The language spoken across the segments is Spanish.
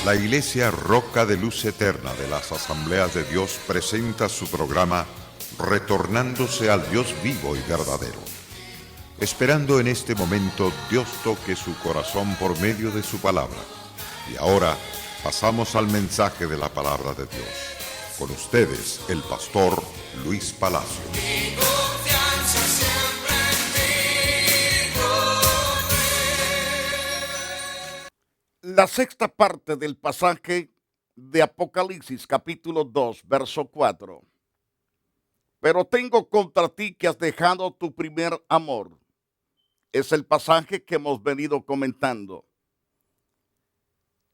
La Iglesia Roca de Luz Eterna de las Asambleas de Dios presenta su programa Retornándose al Dios vivo y verdadero. Esperando en este momento Dios toque su corazón por medio de su palabra. Y ahora pasamos al mensaje de la palabra de Dios. Con ustedes, el pastor Luis Palacio. La sexta parte del pasaje de Apocalipsis, capítulo 2, verso 4. Pero tengo contra ti que has dejado tu primer amor. Es el pasaje que hemos venido comentando.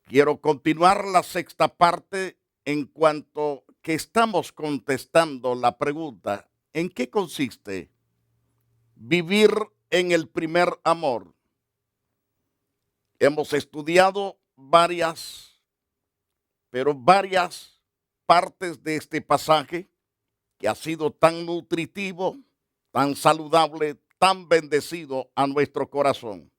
Quiero continuar la sexta parte en cuanto que estamos contestando la pregunta: ¿en qué consiste vivir en el primer amor? Hemos estudiado varias partes de este pasaje que ha sido tan nutritivo, tan saludable, tan bendecido a nuestro corazón.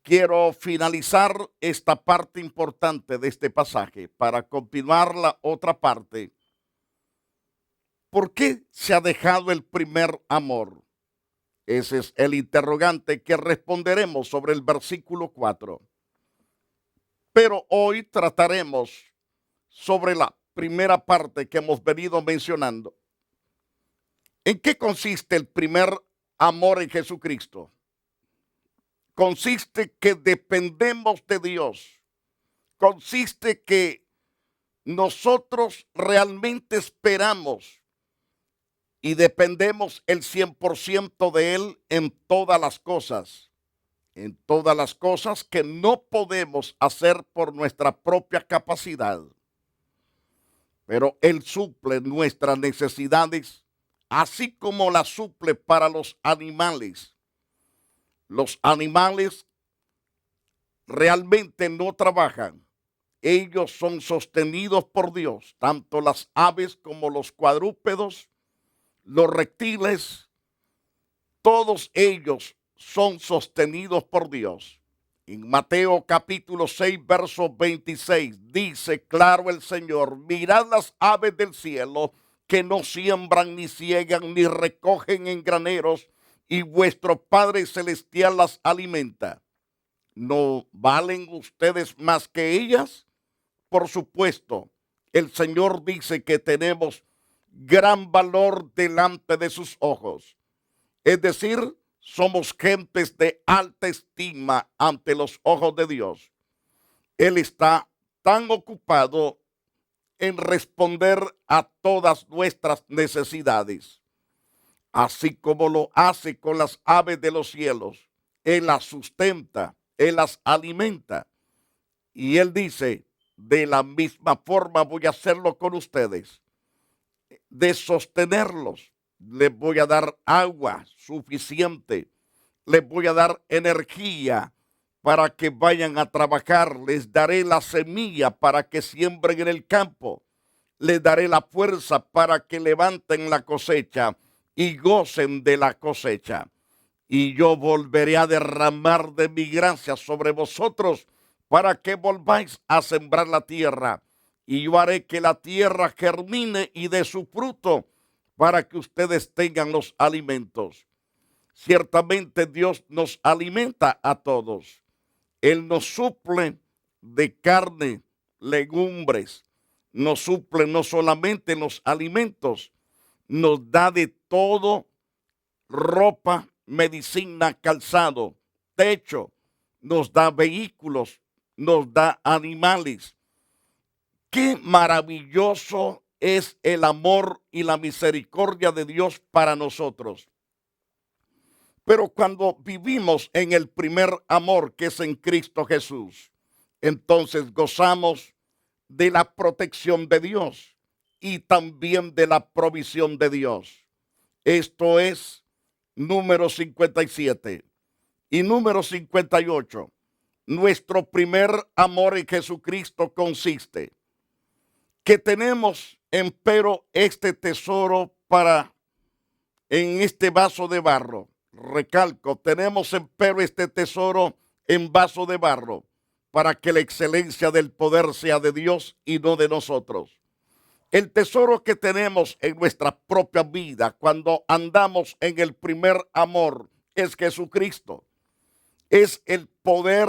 Quiero finalizar esta parte importante de este pasaje para continuar la otra parte. ¿Por qué se ha dejado el primer amor? Ese es el interrogante que responderemos sobre el versículo 4. Pero hoy trataremos sobre la primera parte que hemos venido mencionando. ¿En qué consiste el primer amor en Jesucristo? Consiste que dependemos de Dios. Consiste que nosotros realmente esperamos y dependemos el 100% de Él en todas las cosas. En todas las cosas que no podemos hacer por nuestra propia capacidad. Pero Él suple nuestras necesidades, así como las suple para los animales. Los animales realmente no trabajan. Ellos son sostenidos por Dios, tanto las aves como los cuadrúpedos, los reptiles, todos ellos son sostenidos por Dios. En Mateo capítulo 6, verso 26, dice claro el Señor: mirad las aves del cielo, que no siembran, ni ciegan, ni recogen en graneros, y vuestro Padre Celestial las alimenta. ¿No valen ustedes más que ellas? Por supuesto, el Señor dice que tenemos gran valor delante de sus ojos. Es decir, somos gentes de alta estima ante los ojos de Dios. Él está tan ocupado en responder a todas nuestras necesidades, así como lo hace con las aves de los cielos. Él las sustenta, Él las alimenta. Y Él dice: de la misma forma voy a hacerlo con ustedes, de sostenerlos. Les voy a dar agua suficiente, les voy a dar energía para que vayan a trabajar, les daré la semilla para que siembren en el campo, les daré la fuerza para que levanten la cosecha y gocen de la cosecha. Y yo volveré a derramar de mi gracia sobre vosotros para que volváis a sembrar la tierra. Y yo haré que la tierra germine y dé su fruto para que ustedes tengan los alimentos. Ciertamente Dios nos alimenta a todos. Él nos suple de carne, legumbres. Nos suple no solamente los alimentos, nos da de todo: ropa, medicina, calzado, techo, nos da vehículos, nos da animales. Qué maravilloso es el amor y la misericordia de Dios para nosotros. Pero cuando vivimos en el primer amor, que es en Cristo Jesús, entonces gozamos de la protección de Dios y también de la provisión de Dios. Esto es número 57 y número 58. Nuestro primer amor en Jesucristo consiste que tenemos empero este tesoro en este vaso de barro. Recalco, tenemos empero este tesoro en vaso de barro, para que la excelencia del poder sea de Dios y no de nosotros. El tesoro que tenemos en nuestra propia vida cuando andamos en el primer amor es Jesucristo. Es el poder,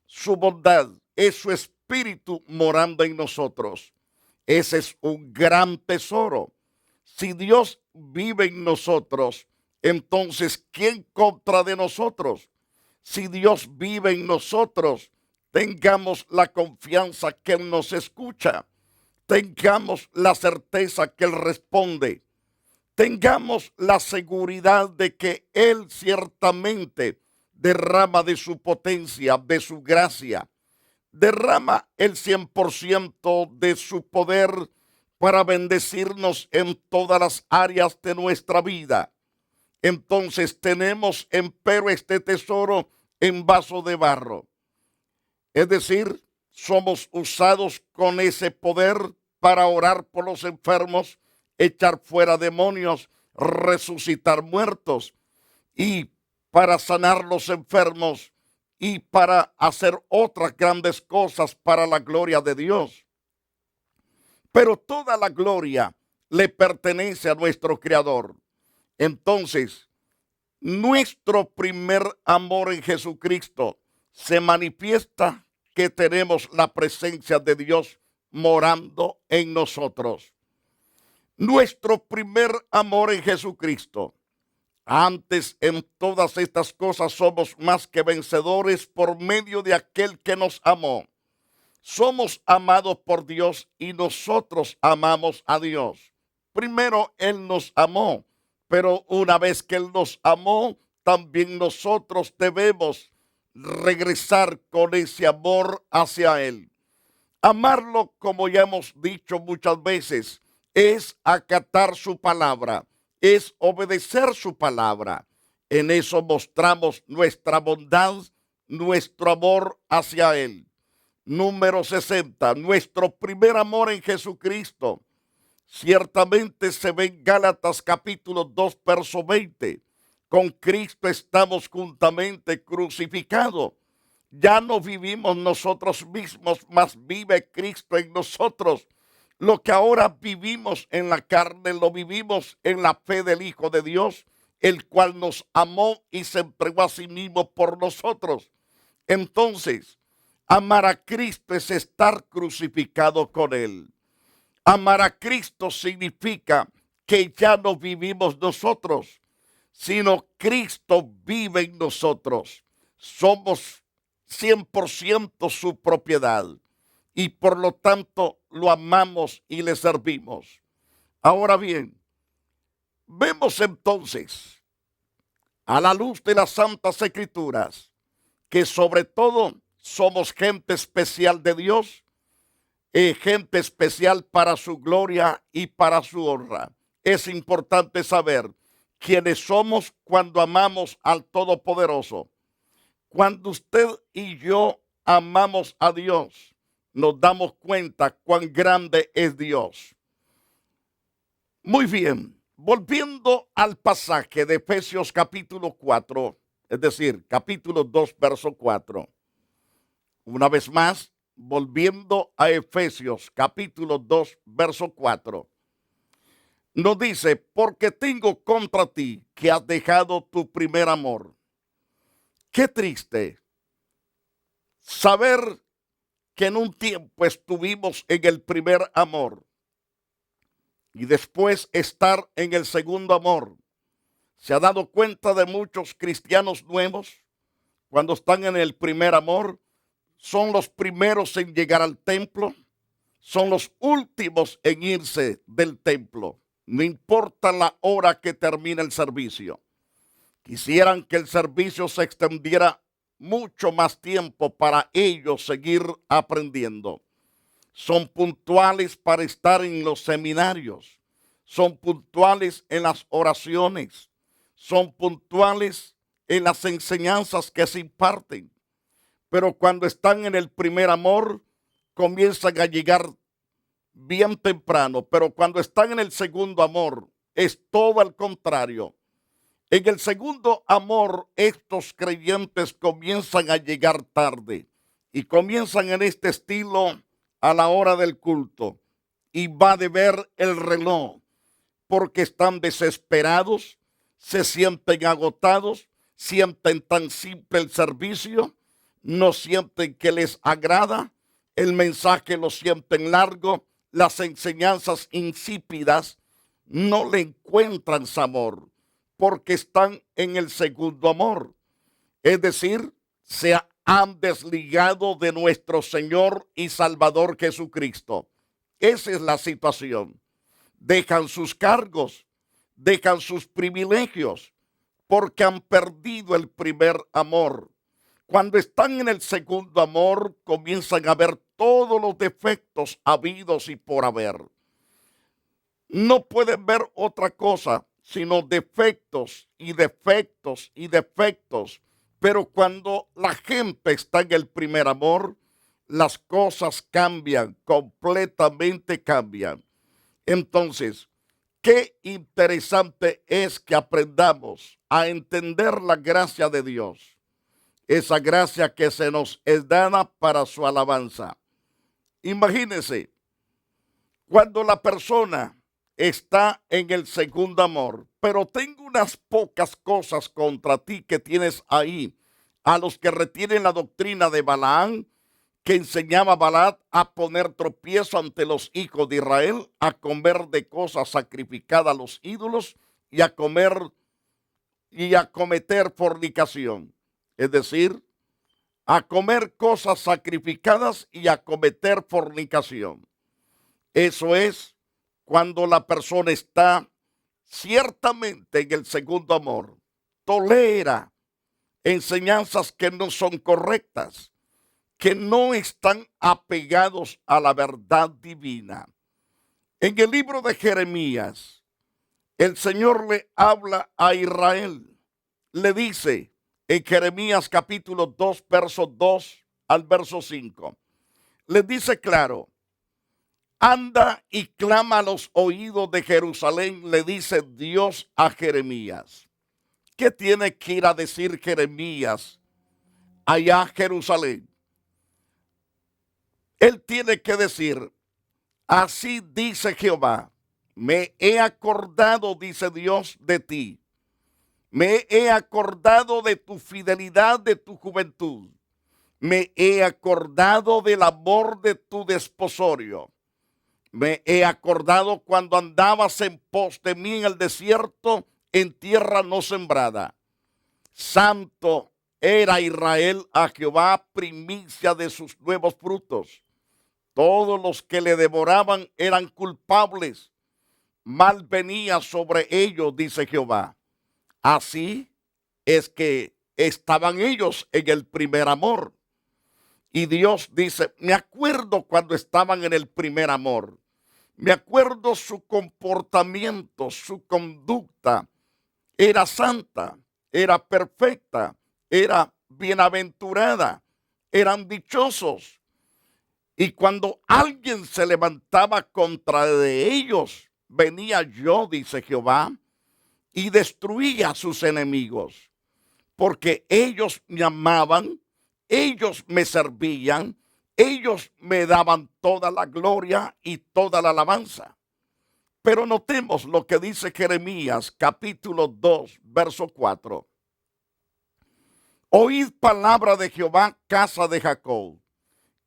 su bondad, es su espíritu morando en nosotros. Ese es un gran tesoro. Si Dios vive en nosotros, entonces, ¿quién contra de nosotros? Si Dios vive en nosotros, tengamos la confianza que Él nos escucha. Tengamos la certeza que Él responde. Tengamos la seguridad de que Él ciertamente derrama de su potencia, de su gracia. Derrama el 100% de su poder para bendecirnos en todas las áreas de nuestra vida. Entonces tenemos empero este tesoro en vaso de barro. Es decir, somos usados con ese poder para orar por los enfermos, echar fuera demonios, resucitar muertos y para sanar los enfermos y para hacer otras grandes cosas para la gloria de Dios. Pero toda la gloria le pertenece a nuestro Creador. Entonces, nuestro primer amor en Jesucristo se manifiesta que tenemos la presencia de Dios morando en nosotros. Nuestro primer amor en Jesucristo. Antes en todas estas cosas somos más que vencedores por medio de aquel que nos amó. Somos amados por Dios y nosotros amamos a Dios. Primero Él nos amó, pero una vez que Él nos amó, también nosotros debemos regresar con ese amor hacia Él. Amarlo, como ya hemos dicho muchas veces, es acatar su palabra, es obedecer su palabra. En eso mostramos nuestra bondad, nuestro amor hacia Él. Número 60, nuestro primer amor en Jesucristo. Ciertamente se ve en Gálatas capítulo 2, verso 20. Con Cristo estamos juntamente crucificados. Ya no vivimos nosotros mismos, mas vive Cristo en nosotros. Lo que ahora vivimos en la carne, lo vivimos en la fe del Hijo de Dios, el cual nos amó y se entregó a sí mismo por nosotros. Entonces, amar a Cristo es estar crucificado con Él. Amar a Cristo significa que ya no vivimos nosotros, sino Cristo vive en nosotros. Somos 100% su propiedad y por lo tanto lo amamos y le servimos. Ahora bien, vemos entonces a la luz de las Santas Escrituras que sobre todo somos gente especial de Dios, gente especial para su gloria y para su honra. Es importante saber quiénes somos cuando amamos al Todopoderoso. Cuando usted y yo amamos a Dios, nos damos cuenta cuán grande es Dios. Muy bien, volviendo al pasaje de Efesios capítulo 4, es decir, capítulo 2, verso 4. Una vez más, volviendo a Efesios capítulo 2, verso 4. Nos dice, porque tengo contra ti que has dejado tu primer amor. Qué triste saber que en un tiempo estuvimos en el primer amor y después estar en el segundo amor. ¿Se ha dado cuenta de muchos cristianos nuevos cuando están en el primer amor? Son los primeros en llegar al templo, son los últimos en irse del templo. No importa la hora que termine el servicio. Quisieran que el servicio se extendiera mucho más tiempo para ellos seguir aprendiendo. Son puntuales para estar en los seminarios. Son puntuales en las oraciones. Son puntuales en las enseñanzas que se imparten. Pero cuando están en el primer amor, comienzan a llegar bien temprano. Pero cuando están en el segundo amor, es todo al contrario. En el segundo amor, estos creyentes comienzan a llegar tarde. y comienzan en este estilo a la hora del culto y va de ver el reloj porque están desesperados, se sienten agotados, sienten tan simple el servicio, no sienten que les agrada, el mensaje lo sienten largo, las enseñanzas insípidas, no le encuentran sabor porque están en el segundo amor. Es decir, se han desligado de nuestro Señor y Salvador Jesucristo. Esa es la situación. Dejan sus cargos, dejan sus privilegios, porque han perdido el primer amor. Cuando están en el segundo amor, comienzan a ver todos los defectos habidos y por haber. No pueden ver otra cosa, sino defectos y defectos y defectos. Pero cuando la gente está en el primer amor, las cosas cambian, completamente cambian. Entonces, qué interesante es que aprendamos a entender la gracia de Dios. Esa gracia que se nos es dada para su alabanza. Imagínense, cuando la persona está en el segundo amor, pero tengo unas pocas cosas contra ti que tienes ahí, a los que retienen la doctrina de Balaam, que enseñaba a Balac a poner tropiezo ante los hijos de Israel, a comer de cosas sacrificadas a los ídolos y a cometer fornicación. Es decir, a comer cosas sacrificadas y a cometer fornicación. Eso es cuando la persona está ciertamente en el segundo amor, tolera enseñanzas que no son correctas, que no están apegados a la verdad divina. En el libro de Jeremías, el Señor le habla a Israel. Le dice en Jeremías capítulo 2, verso 2 al verso 5. Le dice claro, anda y clama a los oídos de Jerusalén, le dice Dios a Jeremías. ¿Qué tiene que ir a decir Jeremías allá a Jerusalén? Él tiene que decir, así dice Jehová, me he acordado, dice Dios, de ti. Me he acordado de tu fidelidad, de tu juventud. Me he acordado del amor de tu desposorio. Me he acordado cuando andabas en pos de mí en el desierto, en tierra no sembrada. Santo era Israel a Jehová, primicia de sus nuevos frutos. Todos los que le devoraban eran culpables. Mal venía sobre ellos, dice Jehová. Así es que estaban ellos en el primer amor. Y Dios dice, me acuerdo cuando estaban en el primer amor. Me acuerdo su comportamiento, su conducta. Era santa, era perfecta, era bienaventurada, eran dichosos. Y cuando alguien se levantaba contra de ellos, venía yo, dice Jehová, y destruía a sus enemigos, porque ellos me amaban, ellos me servían, ellos me daban toda la gloria y toda la alabanza. Pero notemos lo que dice Jeremías capítulo 2, verso 4. Oíd palabra de Jehová, casa de Jacob,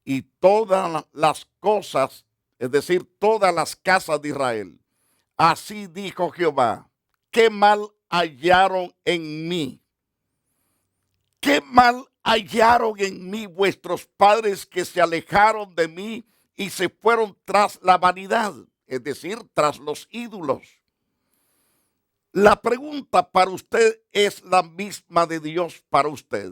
y todas las cosas, es decir, todas las casas de Israel. Así dijo Jehová, qué mal hallaron en mí. Qué mal hallaron en mí vuestros padres que se alejaron de mí y se fueron tras la vanidad, es decir, tras los ídolos. La pregunta para usted es la misma de Dios para usted.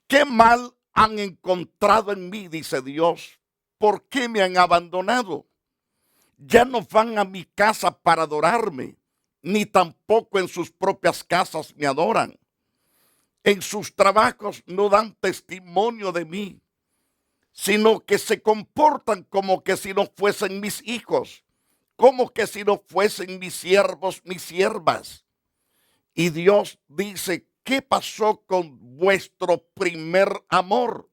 ¿Qué mal han encontrado en mí, dice Dios? ¿Por qué me han abandonado? Ya no van a mi casa para adorarme, ni tampoco en sus propias casas me adoran. En sus trabajos no dan testimonio de mí, sino que se comportan como que si no fuesen mis hijos, como que si no fuesen mis siervos, mis siervas. Y Dios dice, ¿qué pasó con vuestro primer amor?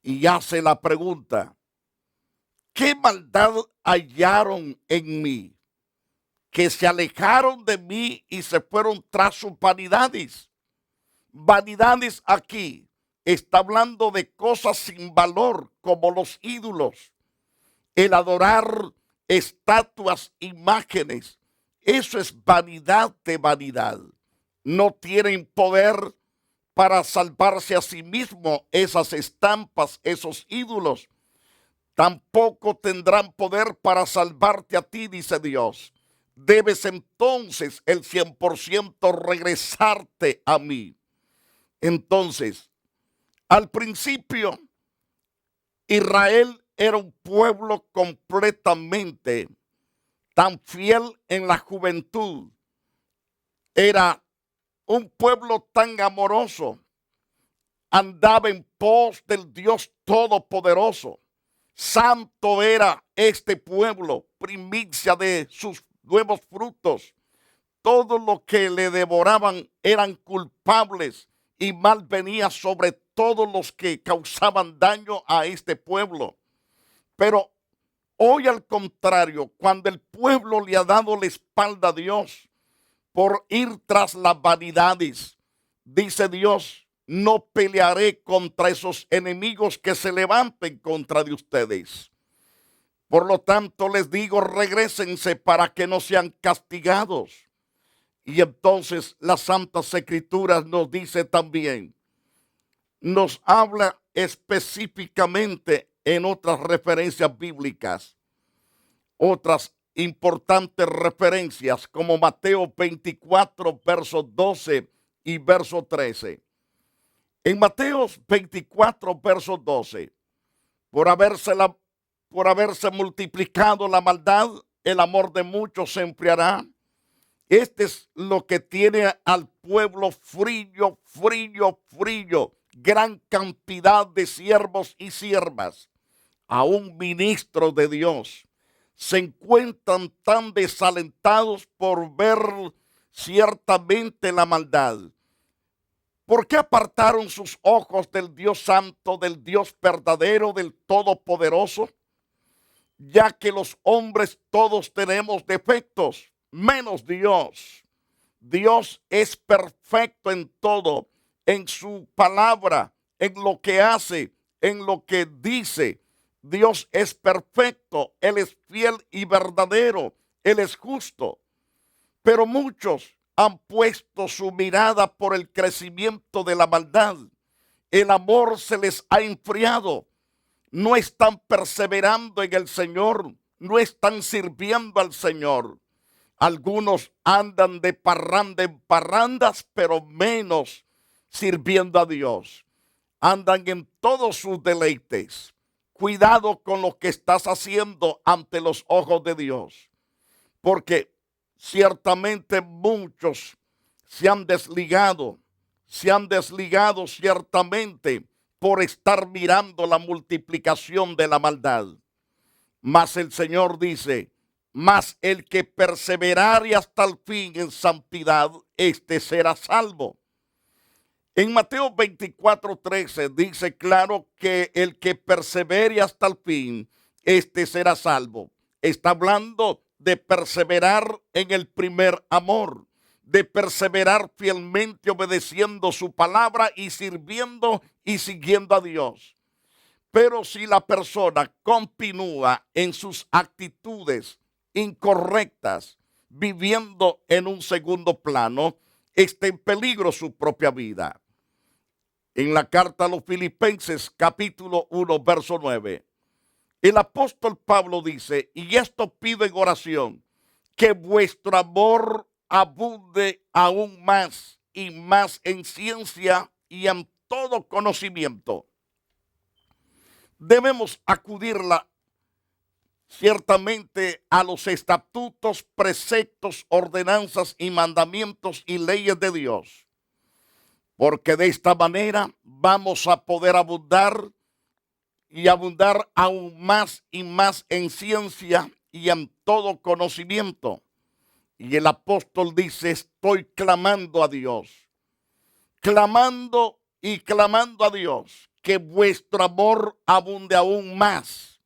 y hace la pregunta: ¿qué maldad hallaron en mí, que se alejaron de mí y se fueron tras sus vanidades? Vanidades aquí está hablando de cosas sin valor, como los ídolos, el adorar estatuas, imágenes. Eso es vanidad de vanidad. No tienen poder para salvarse a sí mismo esas estampas, esos ídolos. Tampoco tendrán poder para salvarte a ti, dice Dios. Debes entonces el 100% regresarte a mí. Entonces, al principio, Israel era un pueblo completamente tan fiel en la juventud. Era un pueblo tan amoroso. Andaba en pos del Dios Todopoderoso. Santo era este pueblo, primicia de sus nuevos frutos. Todo lo que le devoraban eran culpables y mal venía sobre todos los que causaban daño a este pueblo. Pero hoy, al contrario, cuando el pueblo le ha dado la espalda a Dios por ir tras las vanidades, dice Dios: no pelearé contra esos enemigos que se levanten contra de ustedes. Por lo tanto, les digo, regrésense para que no sean castigados. Y entonces las Santas Escrituras nos dice también, nos habla específicamente en otras referencias bíblicas, otras importantes referencias como Mateo 24, versos 12 y verso 13. En Mateo 24, verso 12, por haberse multiplicado la maldad, el amor de muchos se enfriará. Este es lo que tiene al pueblo frío, gran cantidad de siervos y siervas, aún ministros de Dios, se encuentran tan desalentados por ver ciertamente la maldad. ¿Por qué apartaron sus ojos del Dios santo, del Dios verdadero, del Todopoderoso? Ya que los hombres todos tenemos defectos, menos Dios. Dios es perfecto en todo, en su palabra, en lo que hace, en lo que dice. Dios es perfecto, Él es fiel y verdadero, Él es justo. Pero muchos han puesto su mirada por el crecimiento de la maldad. El amor se les ha enfriado. No están perseverando en el Señor, no están sirviendo al Señor. Algunos andan de parranda en parrandas, pero menos sirviendo a Dios. Andan en todos sus deleites. Cuidado con lo que estás haciendo ante los ojos de Dios, porque ciertamente muchos se han desligado ciertamente por estar mirando la multiplicación de la maldad. Mas el Señor dice: mas el que perseverare hasta el fin en santidad, este será salvo. En Mateo 24:13 dice claro que el que persevere hasta el fin, este será salvo. Está hablando de perseverar en el primer amor, de perseverar fielmente obedeciendo su palabra y sirviendo y siguiendo a Dios. Pero si la persona continúa en sus actitudes incorrectas, viviendo en un segundo plano, está en peligro su propia vida. En la carta a los Filipenses, capítulo 1, verso 9, el apóstol Pablo dice: y esto pido en oración, que vuestro amor abunde aún más y más en ciencia y en todo conocimiento. Debemos acudirla ciertamente a los estatutos, preceptos, ordenanzas y mandamientos y leyes de Dios, porque de esta manera vamos a poder abundar y abundar aún más y más en ciencia y en todo conocimiento. Y el apóstol dice: estoy clamando a Dios, clamando y clamando a Dios, que vuestro amor abunde aún más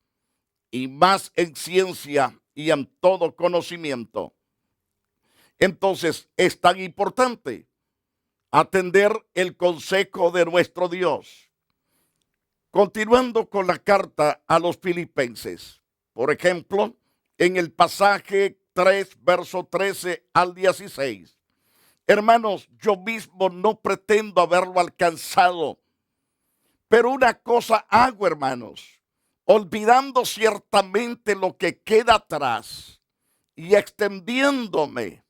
y más en ciencia y en todo conocimiento. Entonces es tan importante atender el consejo de nuestro Dios. Continuando con la carta a los Filipenses, por ejemplo, en el pasaje 3, verso 13 al 16. Hermanos, yo mismo no pretendo haberlo alcanzado, pero una cosa hago, hermanos, olvidando ciertamente lo que queda atrás y extendiéndome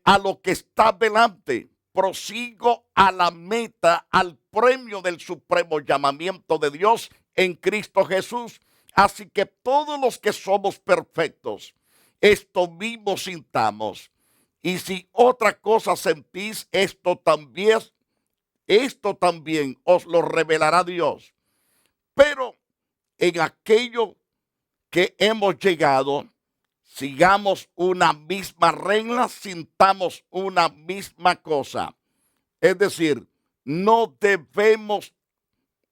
a lo que está delante, prosigo a la meta, al premio del supremo llamamiento de Dios en Cristo Jesús. Así que todos los que somos perfectos, esto mismo sintamos. Y si otra cosa sentís, esto también os lo revelará Dios. Pero en aquello que hemos llegado, sigamos una misma regla, sintamos una misma cosa. Es decir, no debemos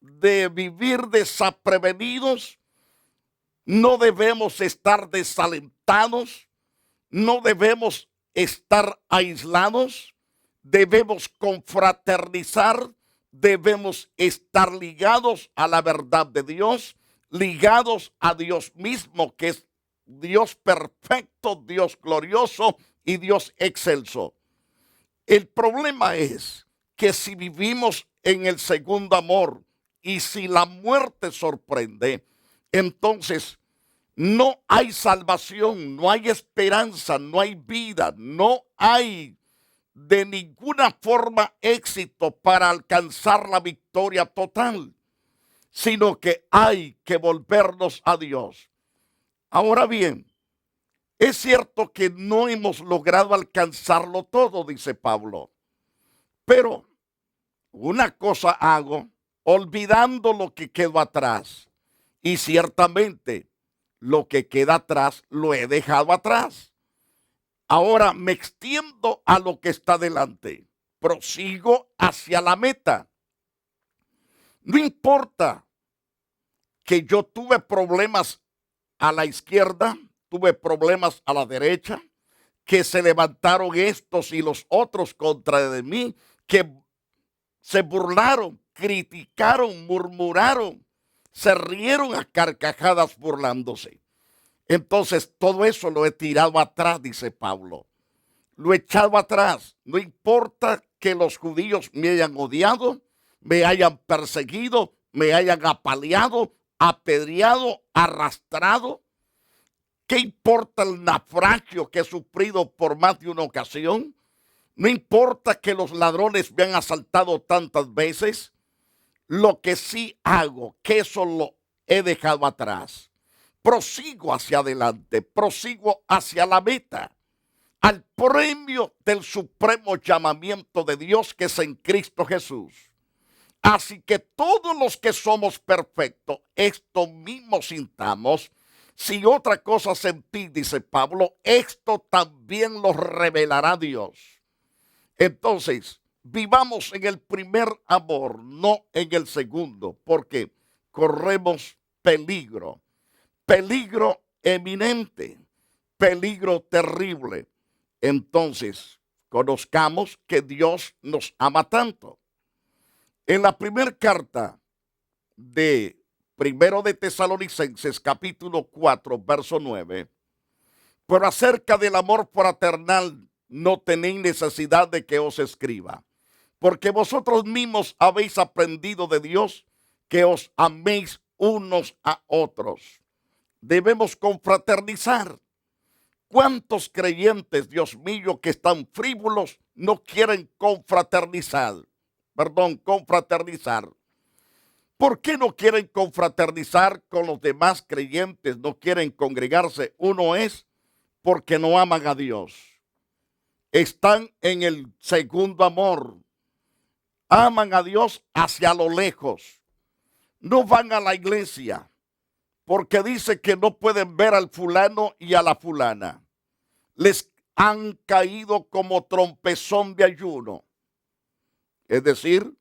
de vivir desaprevenidos, no debemos estar desalentados, no debemos estar aislados, debemos confraternizar, debemos estar ligados a la verdad de Dios, ligados a Dios mismo, que es Dios perfecto, Dios glorioso y Dios excelso. El problema es que si vivimos en el segundo amor y si la muerte sorprende, entonces no hay salvación, no hay esperanza, no hay vida, no hay de ninguna forma éxito para alcanzar la victoria total, sino que hay que volvernos a Dios. Ahora bien, es cierto que no hemos logrado alcanzarlo todo, dice Pablo, pero una cosa hago, olvidando lo que quedó atrás, y ciertamente lo que queda atrás lo he dejado atrás. Ahora me extiendo a lo que está delante, prosigo hacia la meta. No importa que yo tuve problemas a la izquierda, tuve problemas a la derecha, que se levantaron estos y los otros contra de mí, que se burlaron, criticaron, murmuraron, se rieron a carcajadas burlándose. Entonces todo eso lo he tirado atrás, dice Pablo. Lo he echado atrás. No importa que los judíos me hayan odiado, me hayan perseguido, me hayan apaleado, apedreado, arrastrado. ¿Qué importa el naufragio que he sufrido por más de una ocasión? No importa que los ladrones me han asaltado tantas veces. Lo que sí hago, que eso lo he dejado atrás. Prosigo hacia adelante, prosigo hacia la meta, al premio del supremo llamamiento de Dios que es en Cristo Jesús. Así que todos los que somos perfectos, esto mismo sintamos. Si otra cosa sentí, dice Pablo, esto también lo revelará Dios. Entonces, vivamos en el primer amor, no en el segundo, porque corremos peligro eminente, peligro terrible. Entonces, conozcamos que Dios nos ama tanto. En la primera carta de Primero de Tesalonicenses, capítulo 4, verso 9, pero acerca del amor fraternal no tenéis necesidad de que os escriba, porque vosotros mismos habéis aprendido de Dios que os améis unos a otros. Debemos confraternizar. ¿Cuántos creyentes, Dios mío, que están frívolos, no quieren confraternizar? Confraternizar. ¿Por qué no quieren confraternizar con los demás creyentes? No quieren congregarse. Uno es porque no aman a Dios. Están en el segundo amor. Aman a Dios hacia lo lejos. No van a la iglesia porque dice que no pueden ver al fulano y a la fulana. Les han caído como trompezón de ayuno. Es decir,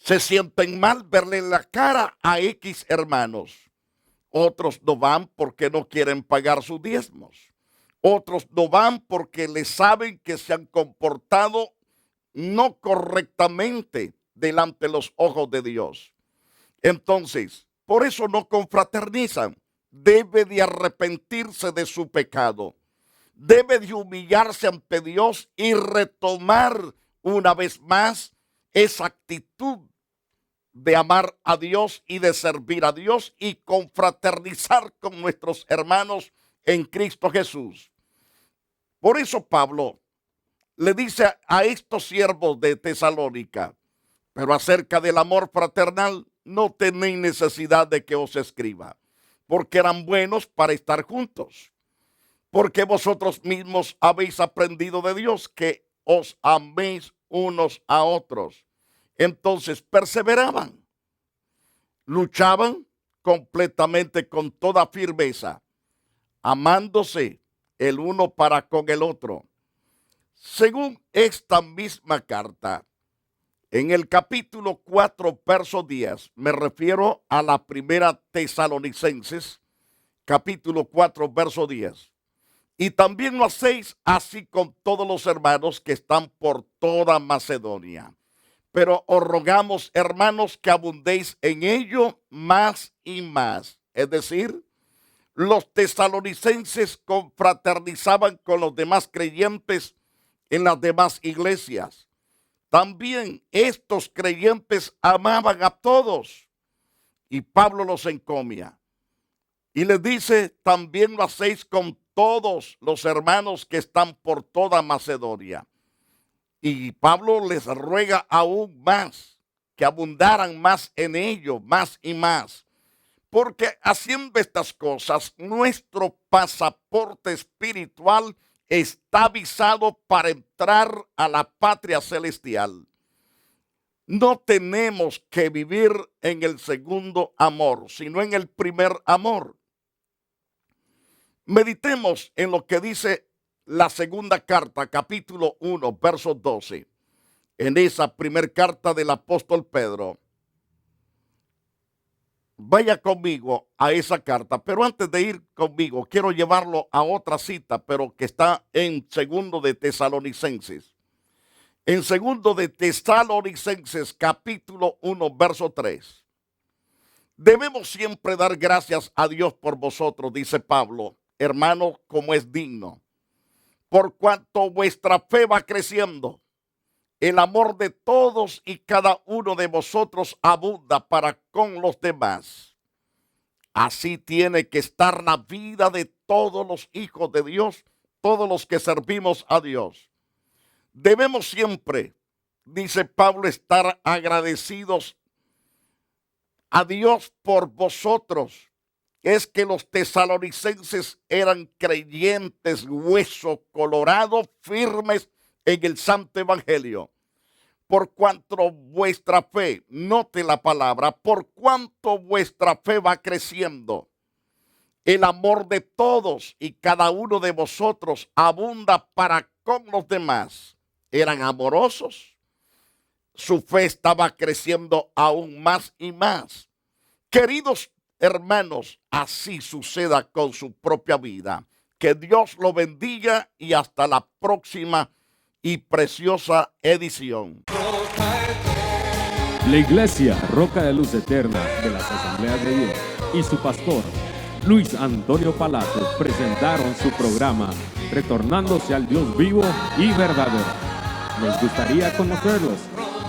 Se sienten mal verle la cara a X hermanos. Otros no van porque no quieren pagar sus diezmos. Otros no van porque les saben que se han comportado no correctamente delante de los ojos de Dios. Entonces, por eso no confraternizan. Debe de arrepentirse de su pecado. Debe de humillarse ante Dios y retomar una vez más esa actitud de amar a Dios y de servir a Dios y confraternizar con nuestros hermanos en Cristo Jesús. Por eso Pablo le dice a estos siervos de Tesalónica: pero acerca del amor fraternal no tenéis necesidad de que os escriba, porque eran buenos para estar juntos, porque vosotros mismos habéis aprendido de Dios que os améis unos a otros. Entonces perseveraban, luchaban completamente con toda firmeza, amándose el uno para con el otro. Según esta misma carta, en el capítulo 4, verso 10, me refiero a la primera Tesalonicenses, capítulo 4, verso 10. Y también lo hacéis así con todos los hermanos que están por toda Macedonia. Pero os rogamos, hermanos, que abundéis en ello más y más. Es decir, los tesalonicenses confraternizaban con los demás creyentes en las demás iglesias. También estos creyentes amaban a todos. Y Pablo los encomia. Y les dice: también lo hacéis con todos los hermanos que están por toda Macedonia. Y Pablo les ruega aún más, que abundaran más en ello, más y más. Porque haciendo estas cosas, nuestro pasaporte espiritual está visado para entrar a la patria celestial. No tenemos que vivir en el segundo amor, sino en el primer amor. Meditemos en lo que dice la segunda carta, capítulo 1, verso 12. En esa primera carta del apóstol Pedro. Vaya conmigo a esa carta, pero antes de ir conmigo, quiero llevarlo a otra cita, pero que está en segundo de Tesalonicenses. En segundo de Tesalonicenses, capítulo 1, verso 3. Debemos siempre dar gracias a Dios por vosotros, dice Pablo, hermano, como es digno, por cuanto vuestra fe va creciendo. El amor de todos y cada uno de vosotros abunda para con los demás. Así tiene que estar la vida de todos los hijos de Dios, todos los que servimos a Dios. Debemos siempre, dice Pablo, estar agradecidos a Dios por vosotros. Es que los tesalonicenses eran creyentes, hueso colorado, firmes en el santo evangelio. Por cuanto vuestra fe, note la palabra, por cuanto vuestra fe va creciendo, el amor de todos y cada uno de vosotros abunda para con los demás. Eran amorosos, su fe estaba creciendo aún más y más. Queridos hermanos, así suceda con su propia vida. Que Dios lo bendiga y hasta la próxima y preciosa edición. La Iglesia Roca de Luz Eterna de las Asambleas de Dios y su pastor Luis Antonio Palacio presentaron su programa Retornándose al Dios vivo y verdadero. Nos gustaría conocerlos.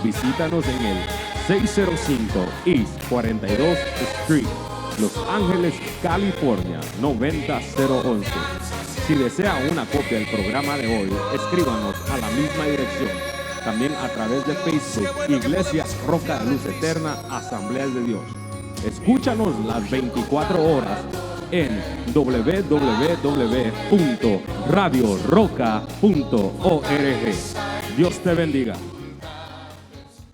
Visítanos en el 605 East 42th Street, Los Ángeles, California 90011. Si desea una copia del programa de hoy, escríbanos a la misma dirección. También a través de Facebook, Iglesia Roca de Luz Eterna, Asambleas de Dios. Escúchanos las 24 horas en www.radioroca.org. Dios te bendiga.